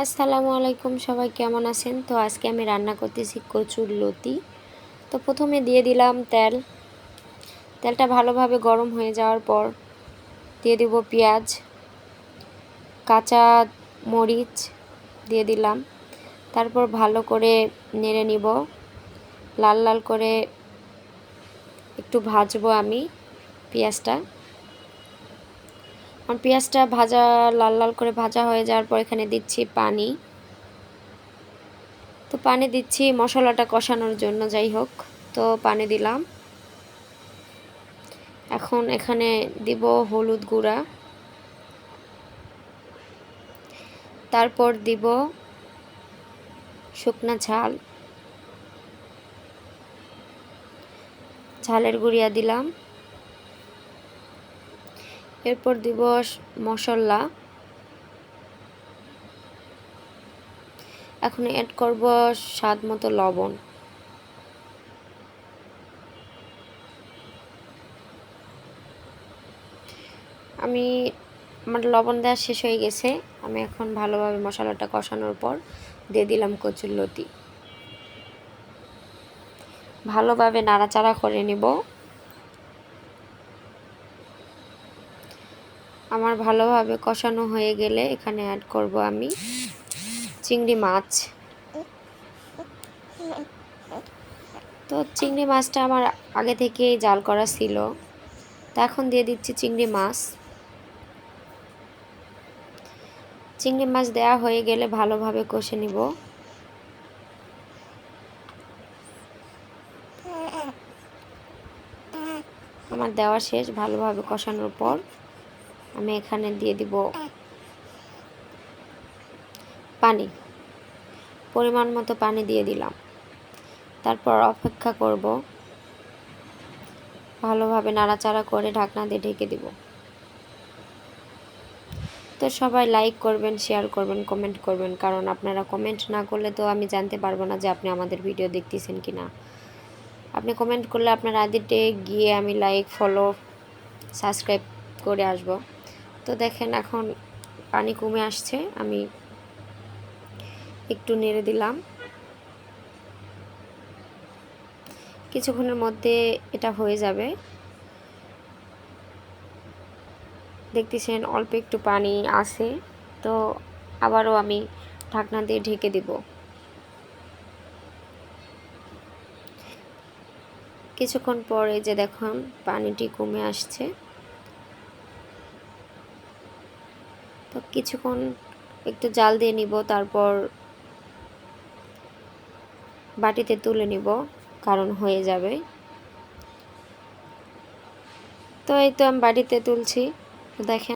আসসালামু আলাইকুম, সবাই কেমন আছেন? তো আজকে আমি রান্না করতেছি কচুর লতি। তো প্রথমে দিয়ে দিলাম তেলটা ভালোভাবে গরম হয়ে যাওয়ার পর দিয়ে দিব পেঁয়াজ, কাঁচা মরিচ দিয়ে দিলাম। তারপর ভালো করে নেড়ে নিব, লাল লাল করে একটু ভাজবো আমি পেঁয়াজটা। পেঁয়াজটা লাল লাল করে ভাজা হয়ে যাওয়ার পর এখানে দিচ্ছি পানি। তো পানি দিচ্ছি মশলাটা কষানোর জন্য, যাই হোক। তো পানি দিলাম। এখন এখানে দিব হলুদ গুঁড়া, তারপর দিব শুকনা ঝালের গুঁড়িয়া দিলাম। এরপর দিব মশলা। এখন অ্যাড করব স্বাদ মতো লবণ। আমার লবণ দেওয়া শেষ হয়ে গেছে। আমি এখন ভালোভাবে মশলাটা কষানোর পর দিয়ে দিলাম কচুর লতি। ভালোভাবে নাড়াচাড়া করে নেব। আমার ভালোভাবে কষানো হয়ে গেলে এখানে অ্যাড করব আমি চিংড়ি মাছ। তো চিংড়ি মাছটা আমার আগে থেকেই জাল করা ছিল। তো এখন দিয়ে দিচ্ছি চিংড়ি মাছ দেওয়া হয়ে গেলে ভালোভাবে কষে নিব। আমার দেওয়া শেষ। ভালোভাবে কষানোর পর আমি এখানে দিয়ে দিব পানি, পরিমাণ মতো পানি দিয়ে দিলাম। তারপর অপেক্ষা করব, ভালোভাবে নাড়াচাড়া করে ঢাকনা দিয়ে ঢেকে দিব। তো সবাই লাইক করবেন, শেয়ার করবেন, কমেন্ট করবেন, কারণ আপনারা কমেন্ট না করলে তো আমি জানতে পারবো না যে আপনি আমাদের ভিডিও দেখতেছেন কি না। আপনি কমেন্ট করলে আপনার আইডিতে গিয়ে আমি লাইক, ফলো, সাবস্ক্রাইব করে আসব। তো দেখেন এখন পানি কমে আসছে, আমি একটু নেড়ে দিলাম। কিছুক্ষণের মধ্যে এটা হয়ে যাবে। দেখতেছেন অল্প একটু পানি আছে। তো আবারও আমি ঢাকনা দিয়ে ঢেকে দিব। কিছুক্ষণ পরে যে দেখুন পানিটি কমে আসছে। তো কিছুক্ষণ একটু জাল দিয়ে নিব, তারপর বাটিতে তুলে নিব, কারণ হয়ে যাবে। তো এই তো আমি বাটিতে তুলছি, দেখেন।